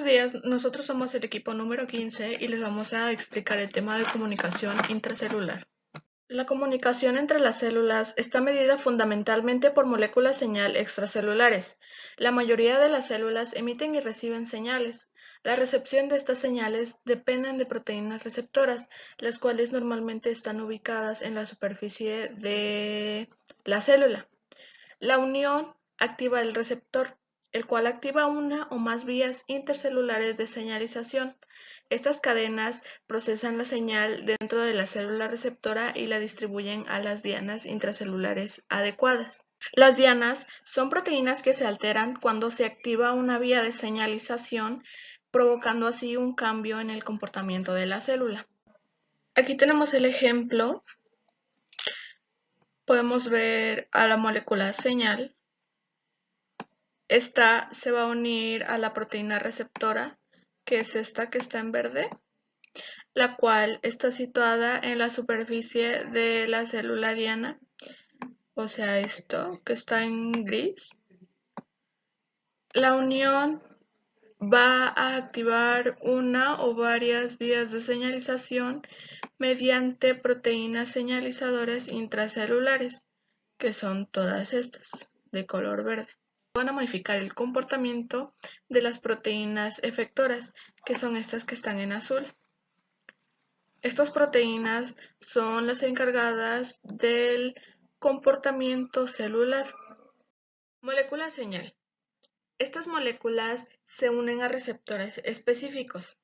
Buenos días, nosotros somos el equipo número 15 y les vamos a explicar el tema de comunicación intracelular. La comunicación entre las células está medida fundamentalmente por moléculas señal extracelulares. La mayoría de las células emiten y reciben señales. La recepción de estas señales dependen de proteínas receptoras, las cuales normalmente están ubicadas en la superficie de la célula. La unión activa el receptor, el cual activa una o más vías intercelulares de señalización. Estas cadenas procesan la señal dentro de la célula receptora y la distribuyen a las dianas intracelulares adecuadas. Las dianas son proteínas que se alteran cuando se activa una vía de señalización, provocando así un cambio en el comportamiento de la célula. Aquí tenemos el ejemplo. Podemos ver a la molécula señal. Esta se va a unir a la proteína receptora, que es esta que está en verde, la cual está situada en la superficie de la célula diana, o sea, esto que está en gris. La unión va a activar una o varias vías de señalización mediante proteínas señalizadoras intracelulares, que son todas estas, de color verde. Van a modificar el comportamiento de las proteínas efectoras, que son estas que están en azul. Estas proteínas son las encargadas del comportamiento celular. Molécula señal. Estas moléculas se unen a receptores específicos.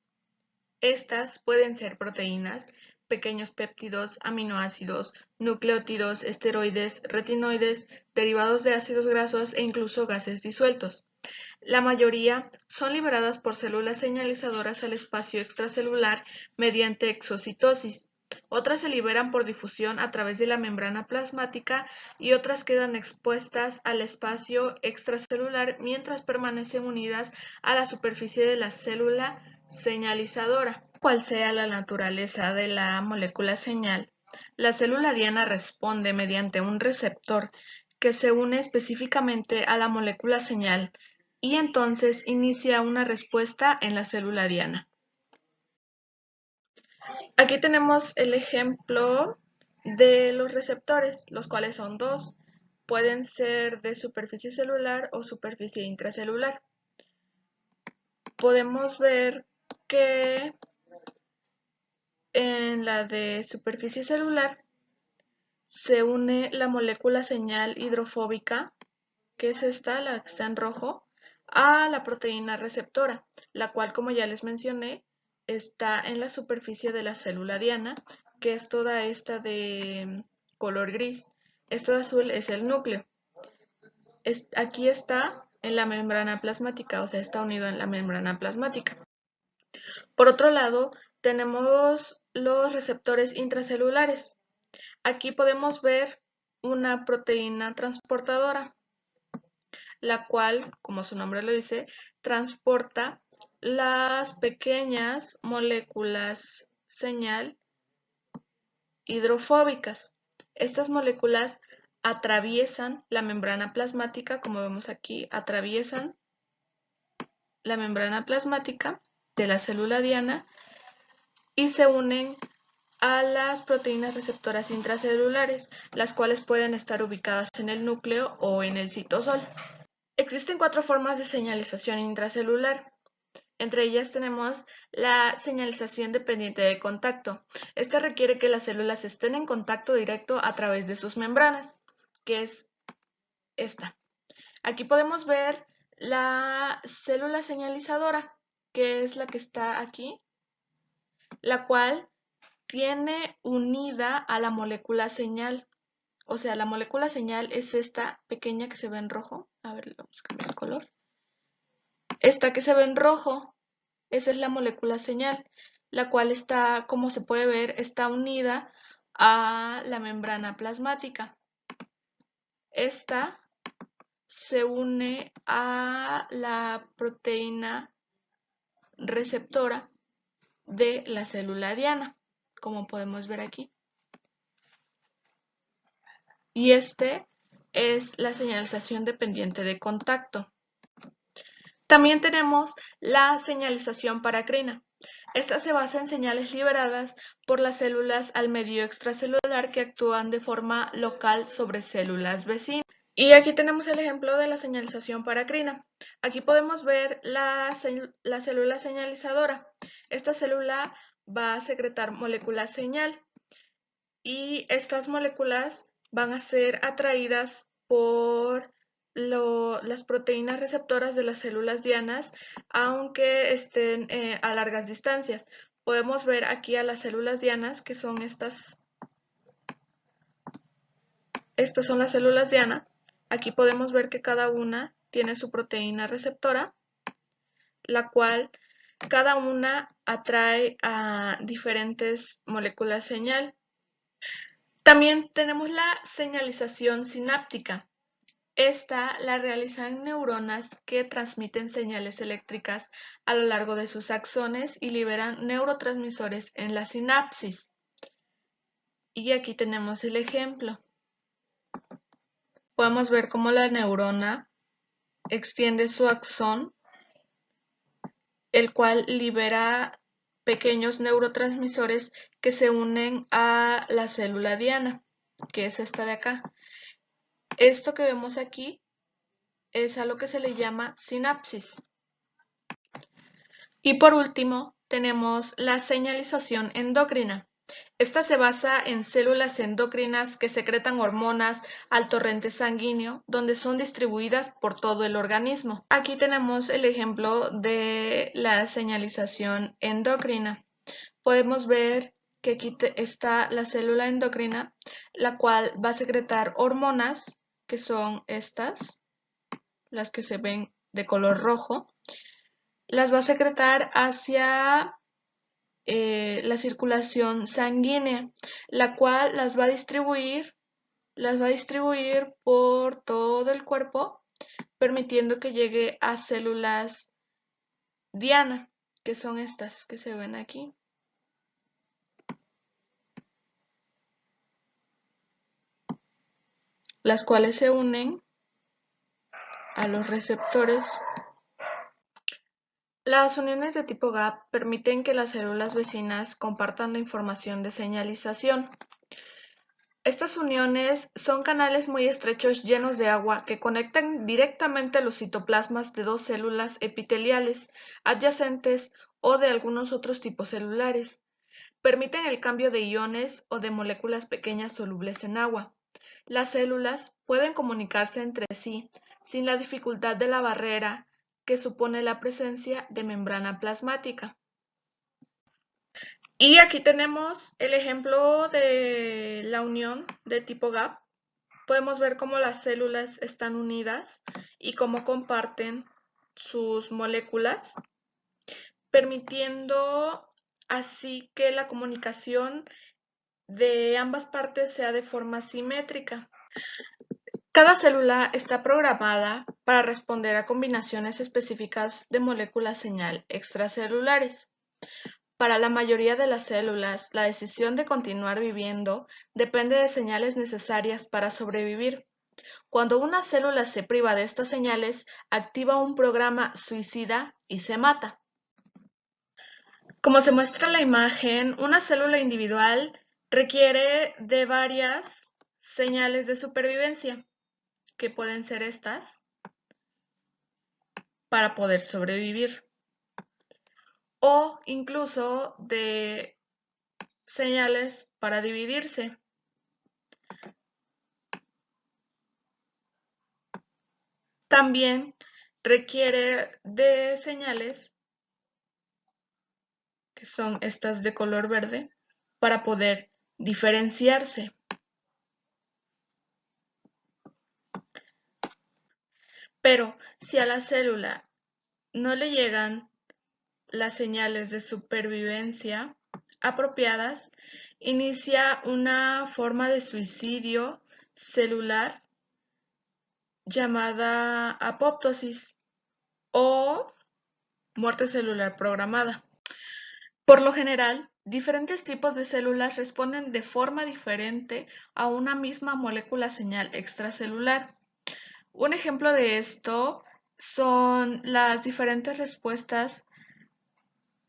Estas pueden ser proteínas, pequeños péptidos, aminoácidos, nucleótidos, esteroides, retinoides, derivados de ácidos grasos e incluso gases disueltos. La mayoría son liberadas por células señalizadoras al espacio extracelular mediante exocitosis. Otras se liberan por difusión a través de la membrana plasmática y otras quedan expuestas al espacio extracelular mientras permanecen unidas a la superficie de la célula señalizadora. Cual sea la naturaleza de la molécula señal, la célula diana responde mediante un receptor que se une específicamente a la molécula señal y entonces inicia una respuesta en la célula diana. Aquí tenemos el ejemplo de los receptores, los cuales son dos. Pueden ser de superficie celular o superficie intracelular. Podemos ver que en la de superficie celular se une la molécula señal hidrofóbica, que es esta, la que está en rojo, a la proteína receptora, la cual, como ya les mencioné, está en la superficie de la célula diana, que es toda esta de color gris. Esto de azul es el núcleo. Aquí está en la membrana plasmática, o sea, está unido en la membrana plasmática. Por otro lado, tenemos los receptores intracelulares. Aquí podemos ver una proteína transportadora, la cual, como su nombre lo dice, transporta las pequeñas moléculas señal hidrofóbicas. Estas moléculas atraviesan la membrana plasmática, como vemos aquí, atraviesan la membrana plasmática de la célula diana y se unen a las proteínas receptoras intracelulares, las cuales pueden estar ubicadas en el núcleo o en el citosol. Existen 4 formas de señalización intracelular. Entre ellas tenemos la señalización dependiente de contacto. Esta requiere que las células estén en contacto directo a través de sus membranas, que es esta. Aquí podemos ver la célula señalizadora, que es la que está aquí, la cual tiene unida a la molécula señal. O sea, la molécula señal es esta pequeña que se ve en rojo. A ver, vamos a cambiar el color. Esta que se ve en rojo, esa es la molécula señal, la cual está, como se puede ver, está unida a la membrana plasmática. Esta se une a la proteína receptora de la célula diana, como podemos ver aquí. Y este es la señalización dependiente de contacto. También tenemos la señalización paracrina. Esta se basa en señales liberadas por las células al medio extracelular que actúan de forma local sobre células vecinas. Y aquí tenemos el ejemplo de la señalización paracrina. Aquí podemos ver la célula señalizadora. Esta célula va a secretar moléculas señal y estas moléculas van a ser atraídas por las proteínas receptoras de las células dianas, aunque estén a largas distancias. Podemos ver aquí a las células dianas, que son estas. Estas son las células diana. Aquí podemos ver que cada una tiene su proteína receptora, la cual cada una atrae a diferentes moléculas señal. También tenemos la señalización sináptica. Esta la realizan neuronas que transmiten señales eléctricas a lo largo de sus axones y liberan neurotransmisores en la sinapsis. Y aquí tenemos el ejemplo. Podemos ver cómo la neurona extiende su axón, el cual libera pequeños neurotransmisores que se unen a la célula diana, que es esta de acá. Esto que vemos aquí es a lo que se le llama sinapsis. Y por último, tenemos la señalización endocrina. Esta se basa en células endocrinas que secretan hormonas al torrente sanguíneo, donde son distribuidas por todo el organismo. Aquí tenemos el ejemplo de la señalización endocrina. Podemos ver que aquí está la célula endocrina, la cual va a secretar hormonas, que son estas, las que se ven de color rojo. Las va a secretar hacia la circulación sanguínea, la cual las va a distribuir por todo el cuerpo, permitiendo que llegue a células diana, que son estas que se ven aquí. Las cuales se unen a los receptores. Las uniones de tipo gap permiten que las células vecinas compartan la información de señalización. Estas uniones son canales muy estrechos llenos de agua que conectan directamente los citoplasmas de dos células epiteliales adyacentes o de algunos otros tipos celulares. Permiten el cambio de iones o de moléculas pequeñas solubles en agua. Las células pueden comunicarse entre sí sin la dificultad de la barrera que supone la presencia de membrana plasmática. Y aquí tenemos el ejemplo de la unión de tipo gap. Podemos ver cómo las células están unidas y cómo comparten sus moléculas, permitiendo así que la comunicación de ambas partes sea de forma simétrica. Cada célula está programada para responder a combinaciones específicas de moléculas señal extracelulares. Para la mayoría de las células, la decisión de continuar viviendo depende de señales necesarias para sobrevivir. Cuando una célula se priva de estas señales, activa un programa suicida y se mata. Como se muestra en la imagen, una célula individual requiere de varias señales de supervivencia, que pueden ser estas, para poder sobrevivir, o incluso de señales para dividirse. También requiere de señales, que son estas de color verde, para poder diferenciarse. Pero si a la célula no le llegan las señales de supervivencia apropiadas, inicia una forma de suicidio celular llamada apoptosis o muerte celular programada. Por lo general, diferentes tipos de células responden de forma diferente a una misma molécula señal extracelular. Un ejemplo de esto son las diferentes respuestas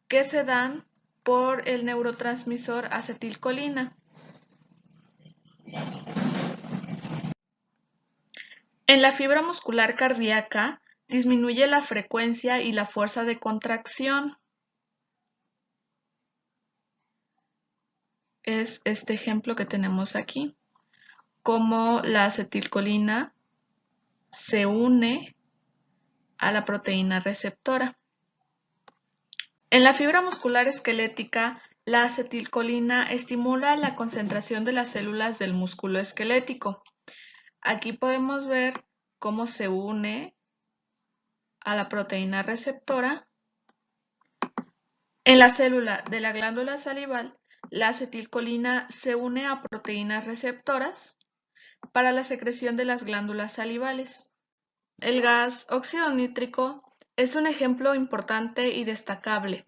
que se dan por el neurotransmisor acetilcolina. En la fibra muscular cardíaca disminuye la frecuencia y la fuerza de contracción. Es este ejemplo que tenemos aquí, cómo la acetilcolina se une a la proteína receptora. En la fibra muscular esquelética, la acetilcolina estimula la concentración de las células del músculo esquelético. Aquí podemos ver cómo se une a la proteína receptora. En la célula de la glándula salival, la acetilcolina se une a proteínas receptoras para la secreción de las glándulas salivales. El gas óxido nítrico es un ejemplo importante y destacable.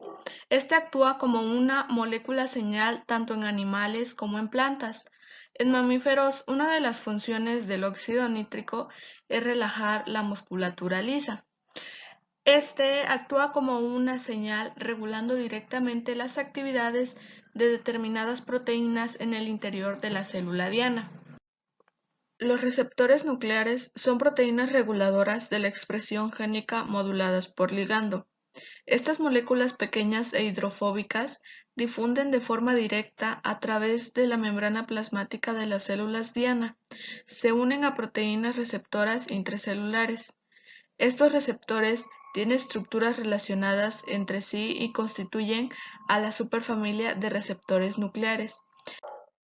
Este actúa como una molécula señal tanto en animales como en plantas. En mamíferos, una de las funciones del óxido nítrico es relajar la musculatura lisa. Este actúa como una señal regulando directamente las actividades de determinadas proteínas en el interior de la célula diana. Los receptores nucleares son proteínas reguladoras de la expresión génica moduladas por ligando. Estas moléculas pequeñas e hidrofóbicas difunden de forma directa a través de la membrana plasmática de las células diana. Se unen a proteínas receptoras intracelulares. Estos receptores tienen estructuras relacionadas entre sí y constituyen a la superfamilia de receptores nucleares.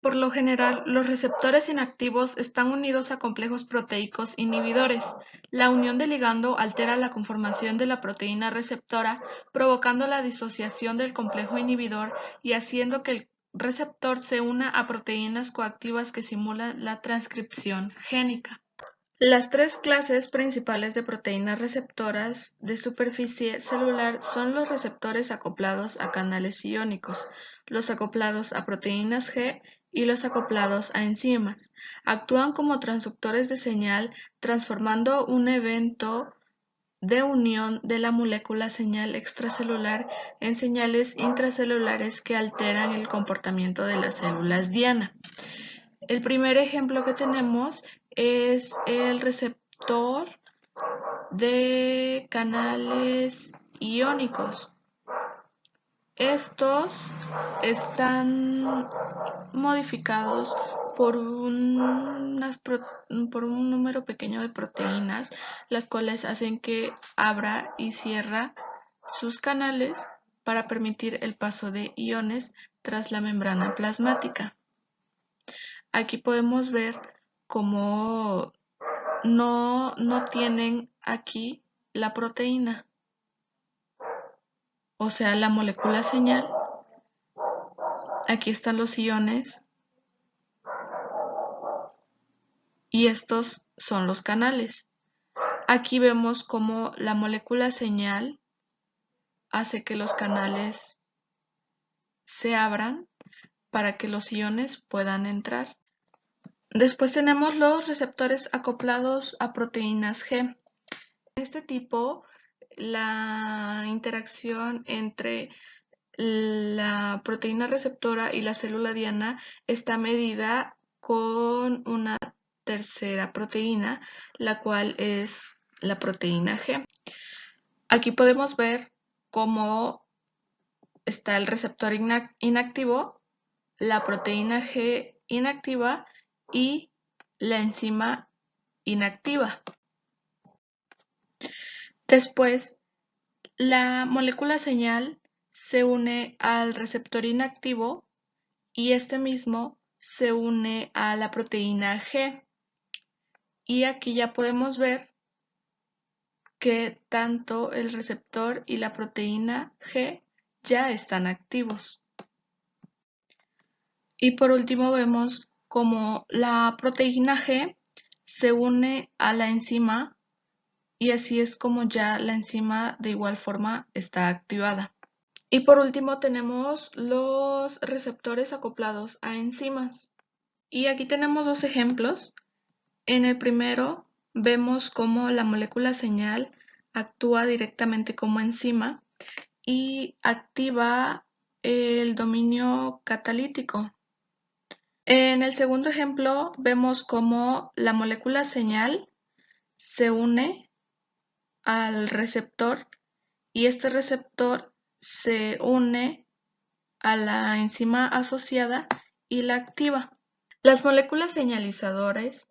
Por lo general, los receptores inactivos están unidos a complejos proteicos inhibidores. La unión de ligando altera la conformación de la proteína receptora, provocando la disociación del complejo inhibidor y haciendo que el receptor se una a proteínas coactivas que simulan la transcripción génica. Las tres clases principales de proteínas receptoras de superficie celular son los receptores acoplados a canales iónicos, los acoplados a proteínas G y los acoplados a enzimas. Actúan como transductores de señal, transformando un evento de unión de la molécula señal extracelular en señales intracelulares que alteran el comportamiento de las células diana. El primer ejemplo que tenemos es el receptor de canales iónicos. Estos están modificados por un número pequeño de proteínas, las cuales hacen que abra y cierra sus canales para permitir el paso de iones tras la membrana plasmática. Aquí podemos ver cómo no tienen aquí la proteína, o sea, la molécula señal. Aquí están los iones y estos son los canales. Aquí vemos cómo la molécula señal hace que los canales se abran para que los iones puedan entrar. Después tenemos los receptores acoplados a proteínas G. En este tipo, la interacción entre la proteína receptora y la célula diana está medida con una tercera proteína, la cual es la proteína G. Aquí podemos ver cómo está el receptor inactivo, la proteína G inactiva y la enzima inactiva. Después, la molécula señal se une al receptor inactivo y este mismo se une a la proteína G. Y aquí ya podemos ver que tanto el receptor y la proteína G ya están activos. Y por último vemos cómo la proteína G se une a la enzima y así es como ya la enzima de igual forma está activada. Y por último tenemos los receptores acoplados a enzimas. Y aquí tenemos dos ejemplos. En el primero vemos cómo la molécula señal actúa directamente como enzima y activa el dominio catalítico. En el segundo ejemplo vemos cómo la molécula señal se une al receptor y este receptor se une a la enzima asociada y la activa. Las moléculas señalizadoras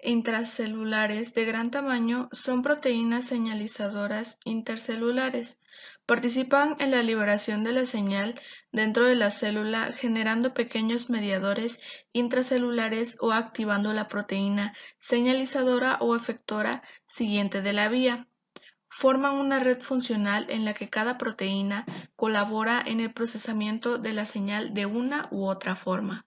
intracelulares de gran tamaño son proteínas señalizadoras intercelulares. Participan en la liberación de la señal dentro de la célula generando pequeños mediadores intracelulares o activando la proteína señalizadora o efectora siguiente de la vía. Forman una red funcional en la que cada proteína colabora en el procesamiento de la señal de una u otra forma.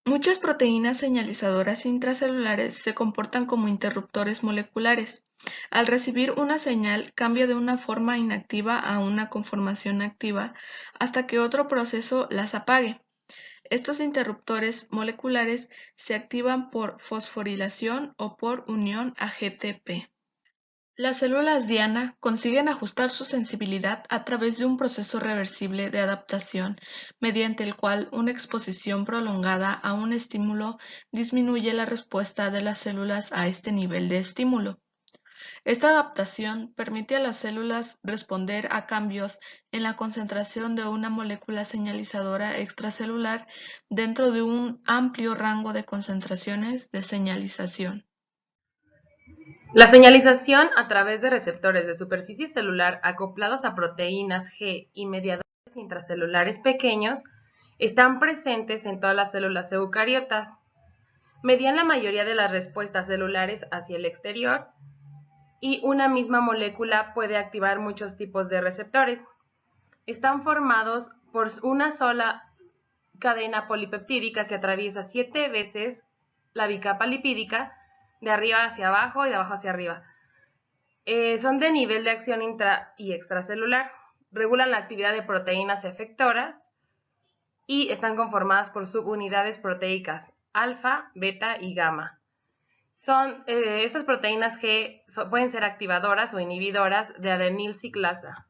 Muchas proteínas señalizadoras intracelulares se comportan como interruptores moleculares. Al recibir una señal, cambia de una forma inactiva a una conformación activa hasta que otro proceso las apague. Estos interruptores moleculares se activan por fosforilación o por unión a GTP. Las células diana consiguen ajustar su sensibilidad a través de un proceso reversible de adaptación, mediante el cual una exposición prolongada a un estímulo disminuye la respuesta de las células a este nivel de estímulo. Esta adaptación permite a las células responder a cambios en la concentración de una molécula señalizadora extracelular dentro de un amplio rango de concentraciones de señalización. La señalización a través de receptores de superficie celular acoplados a proteínas G y mediadores intracelulares pequeños están presentes en todas las células eucariotas. Median la mayoría de las respuestas celulares hacia el exterior y una misma molécula puede activar muchos tipos de receptores. Están formados por una sola cadena polipeptídica que atraviesa 7 veces la bicapa lipídica de arriba hacia abajo y de abajo hacia arriba. Son de nivel de acción intra y extracelular, regulan la actividad de proteínas efectoras y están conformadas por subunidades proteicas alfa, beta y gamma. Estas proteínas G pueden ser activadoras o inhibidoras de adenil ciclasa.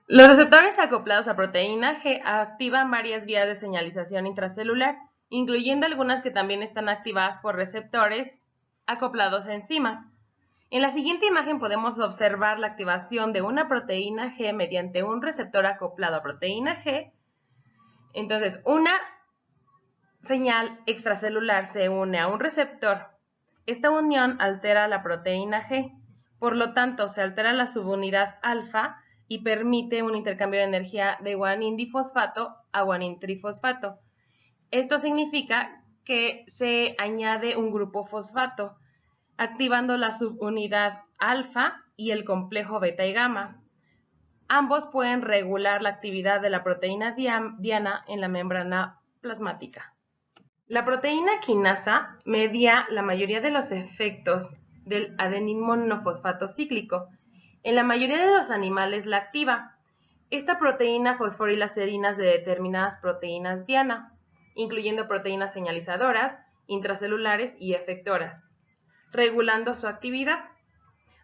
Los receptores acoplados a proteína G activan varias vías de señalización intracelular, incluyendo algunas que también están activadas por receptores acoplados a enzimas. En la siguiente imagen podemos observar la activación de una proteína G mediante un receptor acoplado a proteína G. Entonces, una señal extracelular se une a un receptor. Esta unión altera la proteína G, por lo tanto se altera la subunidad alfa y permite un intercambio de energía de guanín difosfato a guanín trifosfato. Esto significa que se añade un grupo fosfato, activando la subunidad alfa y el complejo beta y gamma. Ambos pueden regular la actividad de la proteína diana en la membrana plasmática. La proteína quinasa media la mayoría de los efectos del adenil monofosfato cíclico. En la mayoría de los animales la activa. Esta proteína fosforila serinas de determinadas proteínas diana, incluyendo proteínas señalizadoras, intracelulares y efectoras, regulando su actividad.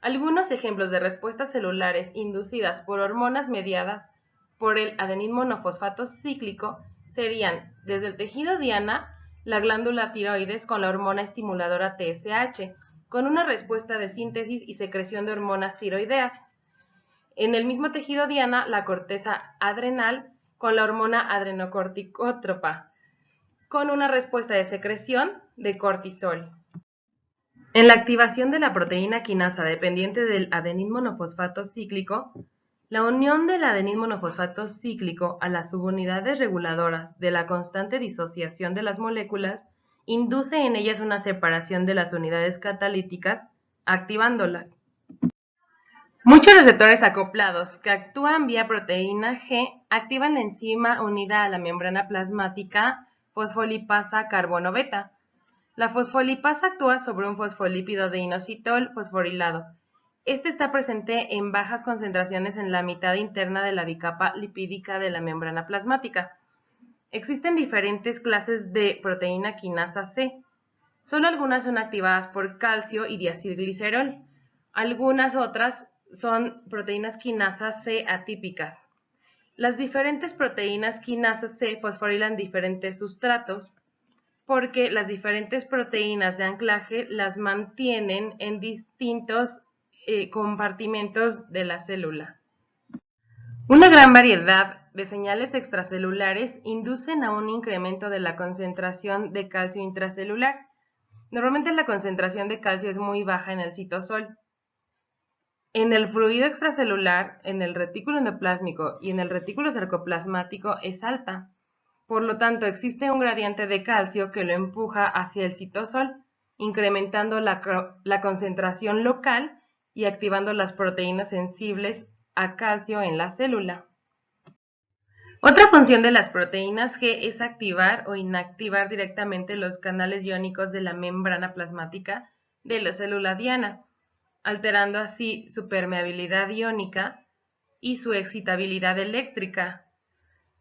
Algunos ejemplos de respuestas celulares inducidas por hormonas mediadas por el adenil monofosfato cíclico serían, desde el tejido diana, la glándula tiroides con la hormona estimuladora TSH, con una respuesta de síntesis y secreción de hormonas tiroideas. En el mismo tejido diana, la corteza adrenal con la hormona adrenocorticótropa, con una respuesta de secreción de cortisol. En la activación de la proteína quinasa dependiente del adenil monofosfato cíclico, la unión del adenil monofosfato cíclico a las subunidades reguladoras de la constante disociación de las moléculas induce en ellas una separación de las unidades catalíticas, activándolas. Muchos receptores acoplados que actúan vía proteína G activan la enzima unida a la membrana plasmática fosfolipasa carbono beta. La fosfolipasa actúa sobre un fosfolípido de inositol fosforilado. Este está presente en bajas concentraciones en la mitad interna de la bicapa lipídica de la membrana plasmática. Existen diferentes clases de proteína quinasa C. Solo algunas son activadas por calcio y diacilglicerol. Algunas otras son proteínas quinasa C atípicas. Las diferentes proteínas quinasa C fosforilan diferentes sustratos porque las diferentes proteínas de anclaje las mantienen en distintos compartimentos de la célula. Una gran variedad de señales extracelulares inducen a un incremento de la concentración de calcio intracelular. Normalmente la concentración de calcio es muy baja en el citosol. En el fluido extracelular, en el retículo endoplásmico y en el retículo sarcoplasmático es alta. Por lo tanto, existe un gradiente de calcio que lo empuja hacia el citosol, incrementando la concentración local y activando las proteínas sensibles a calcio en la célula. Otra función de las proteínas G es activar o inactivar directamente los canales iónicos de la membrana plasmática de la célula diana, alterando así su permeabilidad iónica y su excitabilidad eléctrica,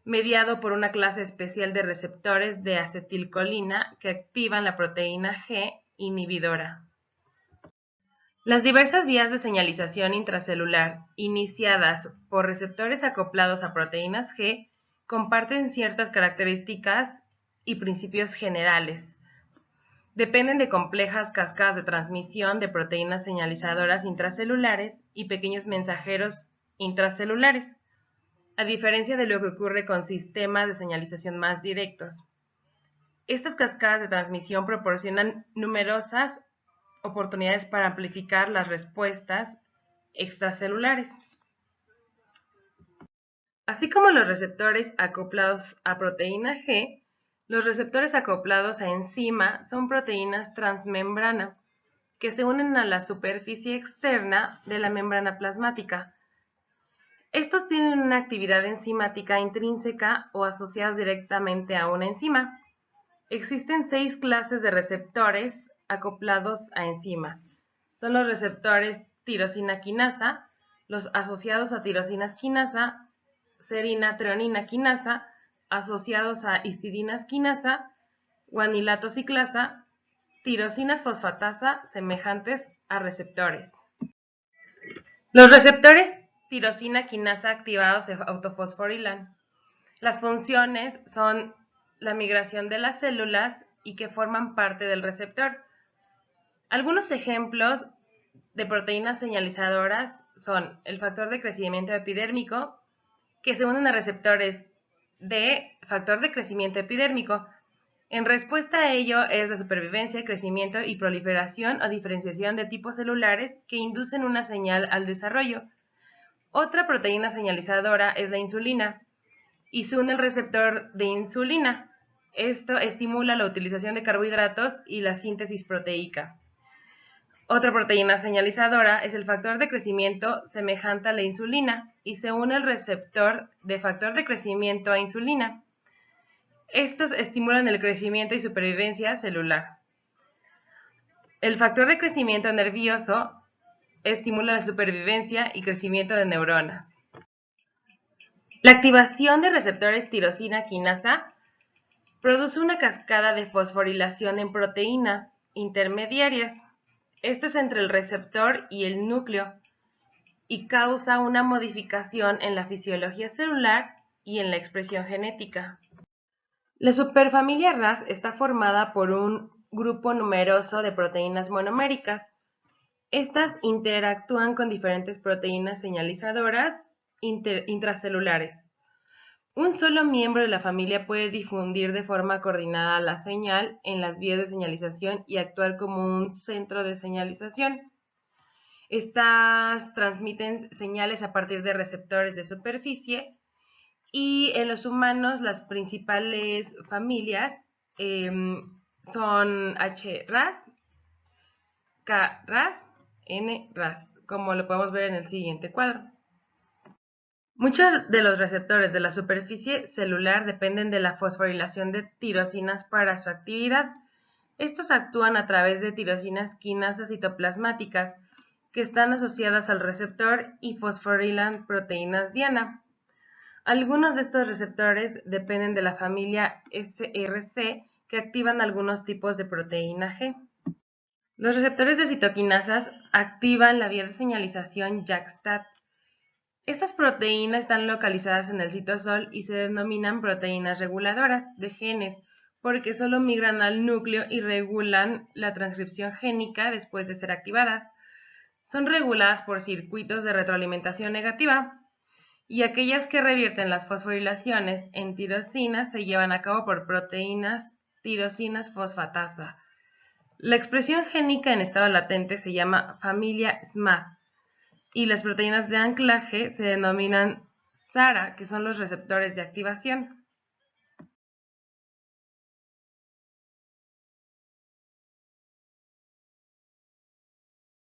mediado por una clase especial de receptores de acetilcolina que activan la proteína G inhibidora. Las diversas vías de señalización intracelular iniciadas por receptores acoplados a proteínas G comparten ciertas características y principios generales. Dependen de complejas cascadas de transmisión de proteínas señalizadoras intracelulares y pequeños mensajeros intracelulares, a diferencia de lo que ocurre con sistemas de señalización más directos. Estas cascadas de transmisión proporcionan numerosas oportunidades para amplificar las respuestas extracelulares. Así como los receptores acoplados a proteína G, los receptores acoplados a enzima son proteínas transmembrana que se unen a la superficie externa de la membrana plasmática. Estos tienen una actividad enzimática intrínseca o asociados directamente a una enzima. Existen 6 clases de receptores acoplados a enzimas. Son los receptores tirosina quinasa, los asociados a tirosinas quinasa, serina treonina quinasa, asociados a histidinas quinasa, guanilato ciclasa, tirosinas fosfatasa semejantes a receptores. Los receptores tirosina quinasa activados se autofosforilan. Las funciones son la migración de las células y que forman parte del receptor. Algunos ejemplos de proteínas señalizadoras son el factor de crecimiento epidérmico, que se unen a receptores de factor de crecimiento epidérmico. En respuesta a ello es la supervivencia, crecimiento y proliferación o diferenciación de tipos celulares que inducen una señal al desarrollo. Otra proteína señalizadora es la insulina y se une al receptor de insulina. Esto estimula la utilización de carbohidratos y la síntesis proteica. Otra proteína señalizadora es el factor de crecimiento semejante a la insulina y se une al receptor de factor de crecimiento a insulina. Estos estimulan el crecimiento y supervivencia celular. El factor de crecimiento nervioso estimula la supervivencia y crecimiento de neuronas. La activación de receptores tirosina quinasa produce una cascada de fosforilación en proteínas intermediarias. Esto es entre el receptor y el núcleo y causa una modificación en la fisiología celular y en la expresión genética. La superfamilia Ras está formada por un grupo numeroso de proteínas monoméricas. Estas interactúan con diferentes proteínas señalizadoras intracelulares. Un solo miembro de la familia puede difundir de forma coordinada la señal en las vías de señalización y actuar como un centro de señalización. Estas transmiten señales a partir de receptores de superficie y en los humanos las principales familias son HRAS, KRAS, NRAS, como lo podemos ver en el siguiente cuadro. Muchos de los receptores de la superficie celular dependen de la fosforilación de tirosinas para su actividad. Estos actúan a través de tirosinas quinasas citoplasmáticas que están asociadas al receptor y fosforilan proteínas diana. Algunos de estos receptores dependen de la familia SRC que activan algunos tipos de proteína G. Los receptores de citoquinasas activan la vía de señalización JAK-STAT. Estas proteínas están localizadas en el citosol y se denominan proteínas reguladoras de genes porque solo migran al núcleo y regulan la transcripción génica después de ser activadas. Son reguladas por circuitos de retroalimentación negativa y aquellas que revierten las fosforilaciones en tirosinas se llevan a cabo por proteínas tirosinas fosfatasa. La expresión génica en estado latente se llama familia SMAD y las proteínas de anclaje se denominan SARA, que son los receptores de activación.